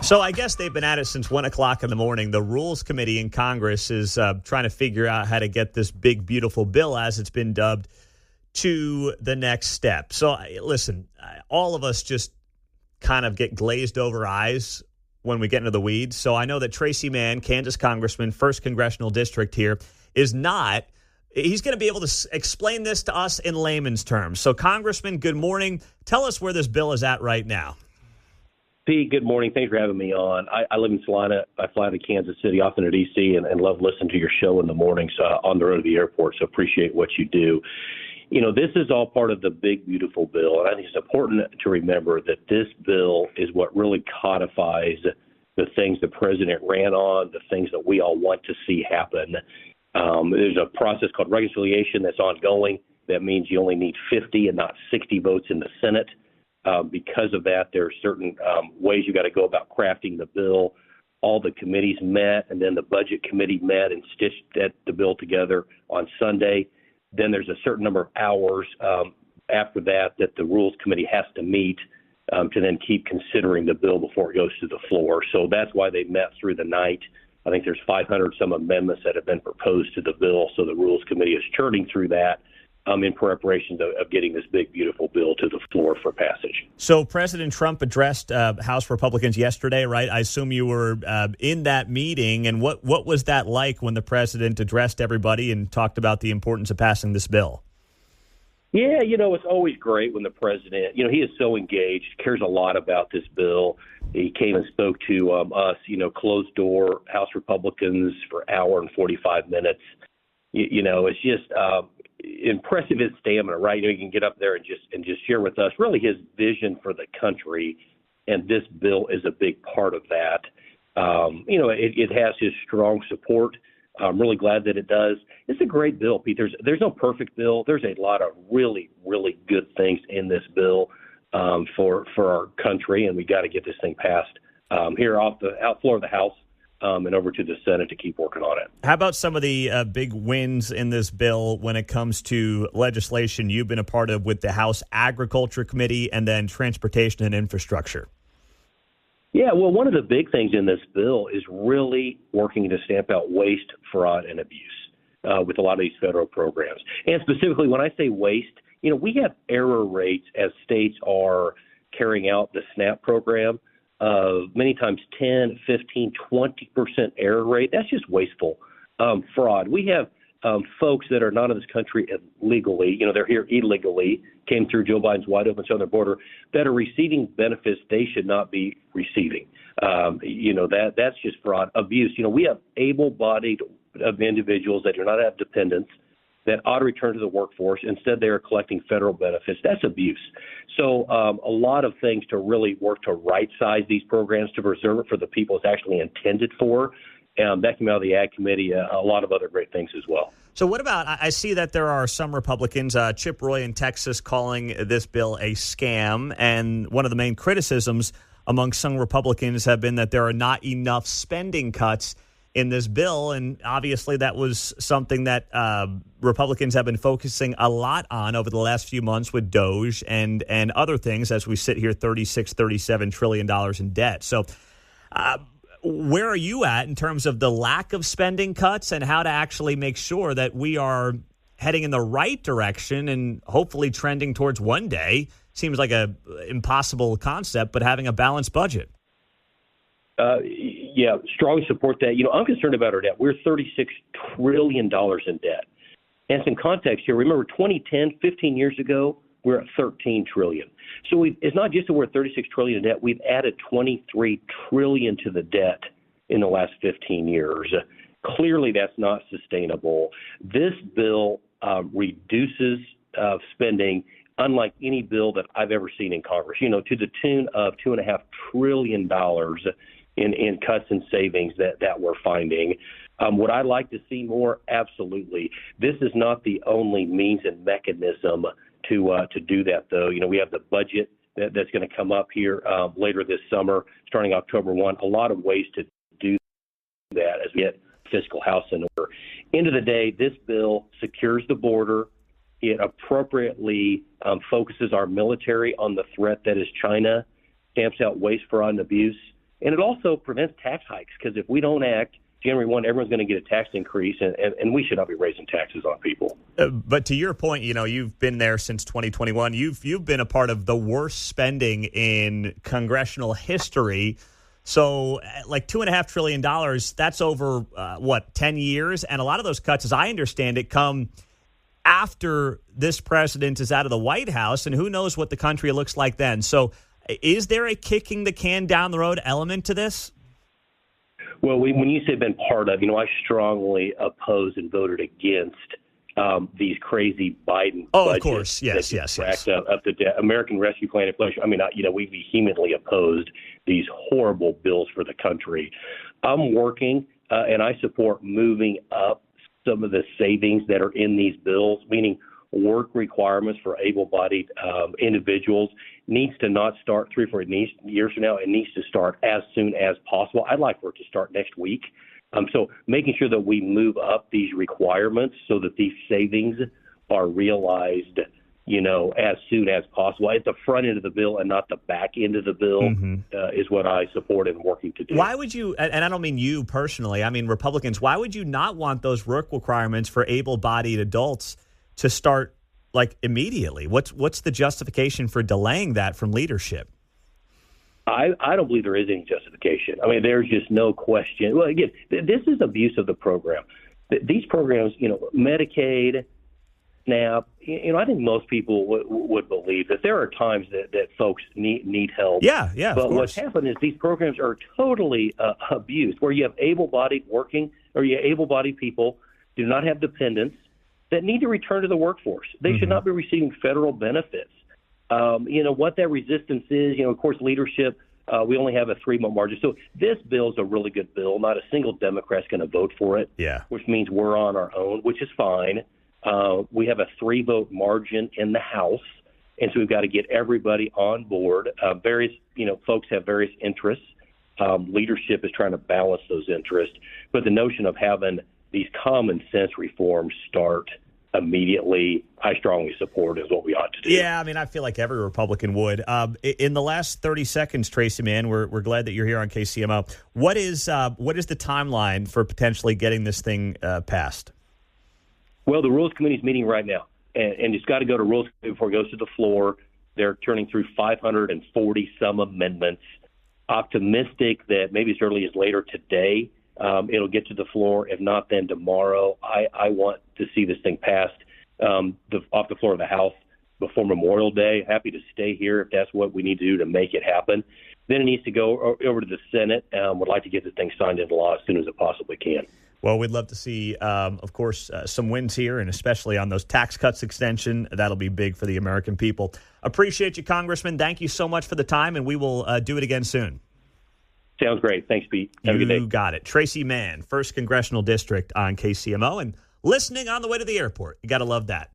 So I guess they've been at it since 1 o'clock in the morning. The Rules Committee in Congress is trying to figure out how to get this big, beautiful bill, as it's been dubbed, to the next step. So listen, all of us just kind of get glazed over eyes when we get into the weeds. So I know that Tracey Mann, Kansas Congressman, 1st Congressional District here, is not. He's going to be able to explain this to us in layman's terms. So, Congressman, good morning. Tell us where this bill is at right now. Pete, good morning. Thanks for having me on. I live in Salina. I fly to Kansas City, often to D.C., and love listening to your show in the mornings on the road to the airport, so appreciate what you do. You know, this is all part of the big, beautiful bill, and I think it's important to remember that this bill is what really codifies the things the president ran on, the things that we all want to see happen. There's a process called reconciliation that's ongoing. That means you only need 50 and not 60 votes in the Senate. Because of that, there are certain ways you got to go about crafting the bill. All the committees met, and then the Budget Committee met and stitched the bill together on Sunday. Then there's a certain number of hours after that the Rules Committee has to meet to then keep considering the bill before it goes to the floor. So that's why they met through the night. I think there's 500 some amendments that have been proposed to the bill, so the Rules Committee is churning through that in preparation of getting this big, beautiful bill to the floor for passage. So President Trump addressed House Republicans yesterday, right? I assume you were in that meeting, and what was that like when the president addressed everybody and talked about the importance of passing this bill? Yeah, you know, it's always great when the president, you know, he is so engaged, cares a lot about this bill. He came and spoke to us, you know, closed door House Republicans for an hour and 45 minutes. You know, it's just impressive, his stamina, right? You know, he can get up there and just share with us really his vision for the country, and this bill is a big part of that. You know, it has his strong support. I'm really glad that it does. It's a great bill, Pete. There's no perfect bill. There's a lot of really, really good things in this bill for our country, and we got to get this thing passed here off the floor of the House and over to the Senate to keep working on it. How about some of the big wins in this bill when it comes to legislation you've been a part of with the House Agriculture Committee and then Transportation and Infrastructure? Yeah, well, one of the big things in this bill is really working to stamp out waste, fraud, and abuse with a lot of these federal programs. And specifically, when I say waste, you know, we have error rates as states are carrying out the SNAP program of many times 10, 15, 20% error rate. That's just wasteful. Fraud. We have folks that are not in this country legally, you know, they're here illegally, came through Joe Biden's wide open southern border, that are receiving benefits they should not be receiving. You know, that's just fraud. Abuse. You know, we have able-bodied individuals that do not have dependents that ought to return to the workforce. Instead, they are collecting federal benefits. That's abuse. So a lot of things to really work to right-size these programs, to preserve it for the people it's actually intended for. That came out of the Ag Committee, a lot of other great things as well. So what about, I see that there are some Republicans, Chip Roy in Texas, calling this bill a scam. And one of the main criticisms among some Republicans have been that there are not enough spending cuts in this bill. And obviously that was something that Republicans have been focusing a lot on over the last few months with DOGE and other things as we sit here $37 trillion in debt. So where are you at in terms of the lack of spending cuts and how to actually make sure that we are heading in the right direction and hopefully trending towards one day? Seems like a impossible concept, but having a balanced budget. Yeah, strongly support that. You know, I'm concerned about our debt. We're $36 trillion in debt. And some context here, remember 2010, 15 years ago, we're at $13 trillion. So it's not just that we're at $36 trillion in debt. We've added $23 trillion to the debt in the last 15 years. Clearly, that's not sustainable. This bill reduces spending unlike any bill that I've ever seen in Congress, you know, to the tune of $2.5 trillion in cuts and savings that we're finding. Would I like to see more? Absolutely. This is not the only means and mechanism to do that, though. You know, we have the budget that's going to come up here later this summer, starting October 1. A lot of ways to do that as we get fiscal house in order. End of the day, this bill secures the border. It appropriately focuses our military on the threat that is China, stamps out waste, fraud, and abuse, And it also prevents tax hikes, because if we don't act January 1, everyone's going to get a tax increase, and we should not be raising taxes on people. But to your point, you've been there since 2021. You've been a part of the worst spending in congressional history. So like $2.5 trillion, that's over, 10 years? And a lot of those cuts, as I understand it, come after this president is out of the White House, and who knows what the country looks like then. So is there a kicking the can down the road element to this? Well, when you say been part of, I strongly opposed and voted against these crazy Biden budgets. Oh, of course. Yes. Up the American Rescue Plan inflation. We vehemently opposed these horrible bills for the country. I'm working, and I support moving up some of the savings that are in these bills, meaning work requirements for able-bodied individuals needs to not start 3 or 4 years from now. It needs to start as soon as possible. I'd like for it to start next week. So making sure that we move up these requirements so that these savings are realized, as soon as possible at the front end of the bill and not the back end of the bill is what I support and working to do. Why would you, and I don't mean you personally, I mean Republicans, why would you not want those work requirements for able-bodied adults to start immediately? What's the justification for delaying that from leadership? I don't believe there is any justification. There's just no question. Well, again, this is abuse of the program. These programs, Medicaid, SNAP, I think most people would believe that there are times that folks need help. Yeah. But what's happened is these programs are totally abused, where you have able-bodied working, or you have able-bodied people do not have dependents that need to return to the workforce. They should not be receiving federal benefits. What that resistance is, of course, leadership, we only have a 3-month margin. So this bill is a really good bill. Not a single Democrat's going to vote for it, which means we're on our own, which is fine. We have a 3-vote margin in the House, and so we've got to get everybody on board. Various, folks have various interests. Leadership is trying to balance those interests. But the notion of having these common sense reforms start immediately, I strongly support, is what we ought to do. Yeah, I feel like every Republican would. In the last 30 seconds, Tracey Mann, we're glad that you're here on KCMO. What is the timeline for potentially getting this thing passed? Well, the Rules Committee is meeting right now, and it's got to go to Rules Committee before it goes to the floor. They're turning through 540-some amendments. Optimistic that maybe as early as later today, it'll get to the floor. If not, then tomorrow. I want to see this thing passed off the floor of the House before Memorial Day. Happy to stay here if that's what we need to do to make it happen. Then it needs to go over to the Senate. Would like to get this thing signed into law as soon as it possibly can. Well, we'd love to see, of course, some wins here, and especially on those tax cuts extension. That'll be big for the American people. Appreciate you, Congressman. Thank you so much for the time, and we will do it again soon. Sounds great. Thanks, Pete. Have a good day. You got it. Tracey Mann, 1st Congressional District on KCMO, and listening on the way to the airport. You got to love that.